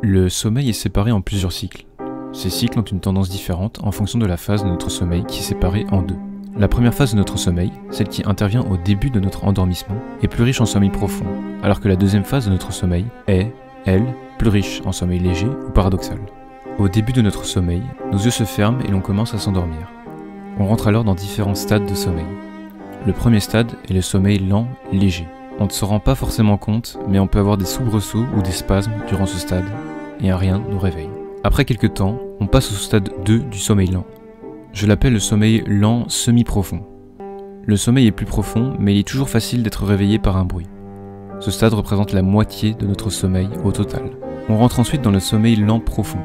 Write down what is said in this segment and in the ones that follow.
Le sommeil est séparé en plusieurs cycles. Ces cycles ont une tendance différente en fonction de la phase de notre sommeil qui est séparée en deux. La première phase de notre sommeil, celle qui intervient au début de notre endormissement, est plus riche en sommeil profond, alors que la deuxième phase de notre sommeil est, elle, plus riche en sommeil léger ou paradoxal. Au début de notre sommeil, nos yeux se ferment et l'on commence à s'endormir. On rentre alors dans différents stades de sommeil. Le premier stade est le sommeil lent, léger. On ne se rend pas forcément compte, mais on peut avoir des soubresauts ou des spasmes durant ce stade, et un rien nous réveille. Après quelques temps, on passe au stade 2 du sommeil lent. Je l'appelle le sommeil lent semi-profond. Le sommeil est plus profond, mais il est toujours facile d'être réveillé par un bruit. Ce stade représente la moitié de notre sommeil au total. On rentre ensuite dans le sommeil lent profond.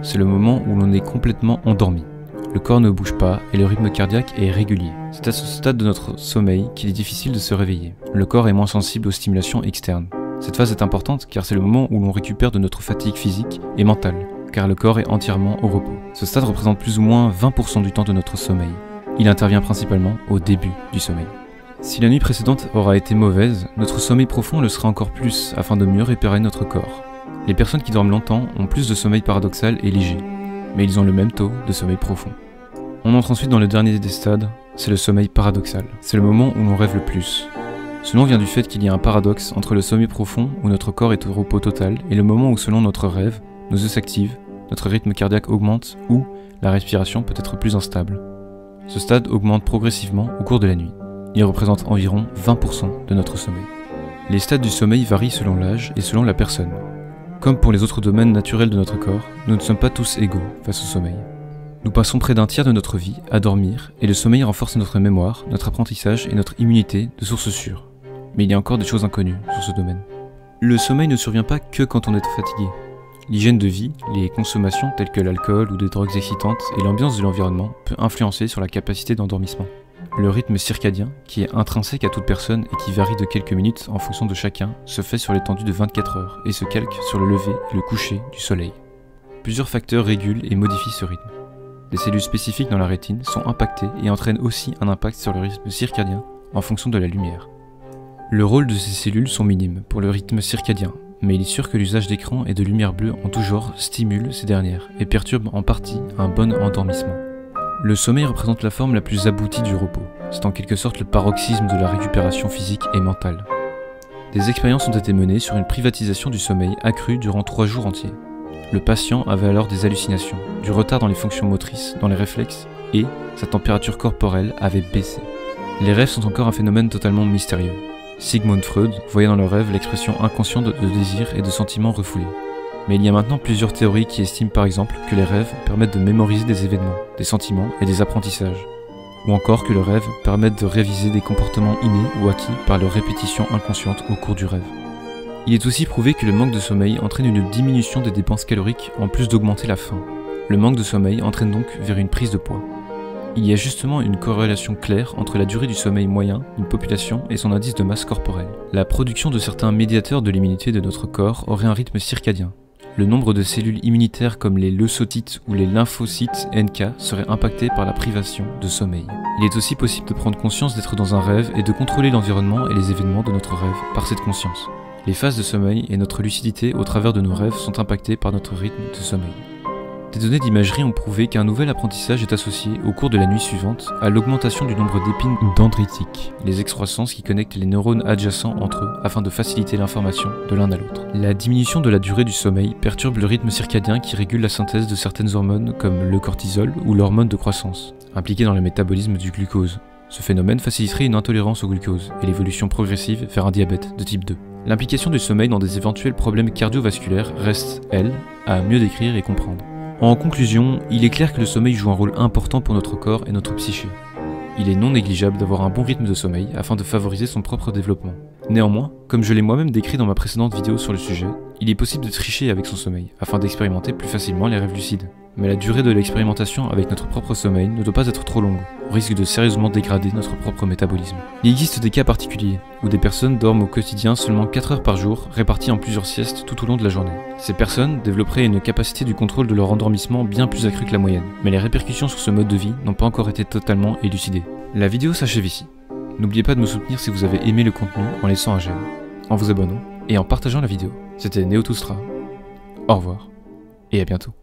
C'est le moment où l'on est complètement endormi. Le corps ne bouge pas et le rythme cardiaque est régulier. C'est à ce stade de notre sommeil qu'il est difficile de se réveiller. Le corps est moins sensible aux stimulations externes. Cette phase est importante car c'est le moment où l'on récupère de notre fatigue physique et mentale, car le corps est entièrement au repos. Ce stade représente plus ou moins 20% du temps de notre sommeil. Il intervient principalement au début du sommeil. Si la nuit précédente aura été mauvaise, notre sommeil profond le sera encore plus afin de mieux réparer notre corps. Les personnes qui dorment longtemps ont plus de sommeil paradoxal et léger, mais ils ont le même taux de sommeil profond. On entre ensuite dans le dernier des stades, c'est le sommeil paradoxal. C'est le moment où l'on rêve le plus. Ce nom vient du fait qu'il y a un paradoxe entre le sommeil profond où notre corps est au repos total et le moment où selon notre rêve, nos yeux s'activent, notre rythme cardiaque augmente ou la respiration peut être plus instable. Ce stade augmente progressivement au cours de la nuit. Il représente environ 20% de notre sommeil. Les stades du sommeil varient selon l'âge et selon la personne. Comme pour les autres domaines naturels de notre corps, nous ne sommes pas tous égaux face au sommeil. Nous passons près d'un tiers de notre vie à dormir et le sommeil renforce notre mémoire, notre apprentissage et notre immunité de sources sûres. Mais il y a encore des choses inconnues sur ce domaine. Le sommeil ne survient pas que quand on est fatigué. L'hygiène de vie, les consommations telles que l'alcool ou des drogues excitantes et l'ambiance de l'environnement peut influencer sur la capacité d'endormissement. Le rythme circadien, qui est intrinsèque à toute personne et qui varie de quelques minutes en fonction de chacun, se fait sur l'étendue de 24 heures et se calque sur le lever et le coucher du soleil. Plusieurs facteurs régulent et modifient ce rythme. Les cellules spécifiques dans la rétine sont impactées et entraînent aussi un impact sur le rythme circadien en fonction de la lumière. Le rôle de ces cellules sont minimes pour le rythme circadien, mais il est sûr que l'usage d'écran et de lumière bleue en tout genre stimule ces dernières et perturbe en partie un bon endormissement. Le sommeil représente la forme la plus aboutie du repos. C'est en quelque sorte le paroxysme de la récupération physique et mentale. Des expériences ont été menées sur une privatisation du sommeil accrue durant 3 jours entiers. Le patient avait alors des hallucinations, du retard dans les fonctions motrices, dans les réflexes, et sa température corporelle avait baissé. Les rêves sont encore un phénomène totalement mystérieux. Sigmund Freud voyait dans le rêve l'expression inconsciente de désirs et de sentiments refoulés. Mais il y a maintenant plusieurs théories qui estiment par exemple que les rêves permettent de mémoriser des événements, des sentiments et des apprentissages. Ou encore que le rêve permette de réviser des comportements innés ou acquis par leur répétition inconsciente au cours du rêve. Il est aussi prouvé que le manque de sommeil entraîne une diminution des dépenses caloriques en plus d'augmenter la faim. Le manque de sommeil entraîne donc vers une prise de poids. Il y a justement une corrélation claire entre la durée du sommeil moyen d'une population et son indice de masse corporelle. La production de certains médiateurs de l'immunité de notre corps aurait un rythme circadien. Le nombre de cellules immunitaires comme les leucocytes ou les lymphocytes NK serait impacté par la privation de sommeil. Il est aussi possible de prendre conscience d'être dans un rêve et de contrôler l'environnement et les événements de notre rêve par cette conscience. Les phases de sommeil et notre lucidité au travers de nos rêves sont impactées par notre rythme de sommeil. Des données d'imagerie ont prouvé qu'un nouvel apprentissage est associé, au cours de la nuit suivante, à l'augmentation du nombre d'épines dendritiques, les excroissances qui connectent les neurones adjacents entre eux afin de faciliter l'information de l'un à l'autre. La diminution de la durée du sommeil perturbe le rythme circadien qui régule la synthèse de certaines hormones comme le cortisol ou l'hormone de croissance, impliquée dans le métabolisme du glucose. Ce phénomène faciliterait une intolérance au glucose et l'évolution progressive vers un diabète de type 2. L'implication du sommeil dans des éventuels problèmes cardiovasculaires reste, elle, à mieux décrire et comprendre. En conclusion, il est clair que le sommeil joue un rôle important pour notre corps et notre psyché. Il est non négligeable d'avoir un bon rythme de sommeil afin de favoriser son propre développement. Néanmoins, comme je l'ai moi-même décrit dans ma précédente vidéo sur le sujet, il est possible de tricher avec son sommeil afin d'expérimenter plus facilement les rêves lucides. Mais la durée de l'expérimentation avec notre propre sommeil ne doit pas être trop longue, au risque de sérieusement dégrader notre propre métabolisme. Il existe des cas particuliers, où des personnes dorment au quotidien seulement 4 heures par jour, réparties en plusieurs siestes tout au long de la journée. Ces personnes développeraient une capacité du contrôle de leur endormissement bien plus accrue que la moyenne, mais les répercussions sur ce mode de vie n'ont pas encore été totalement élucidées. La vidéo s'achève ici. N'oubliez pas de me soutenir si vous avez aimé le contenu en laissant un j'aime, en vous abonnant et en partageant la vidéo. C'était Neotoustra. Au revoir et à bientôt.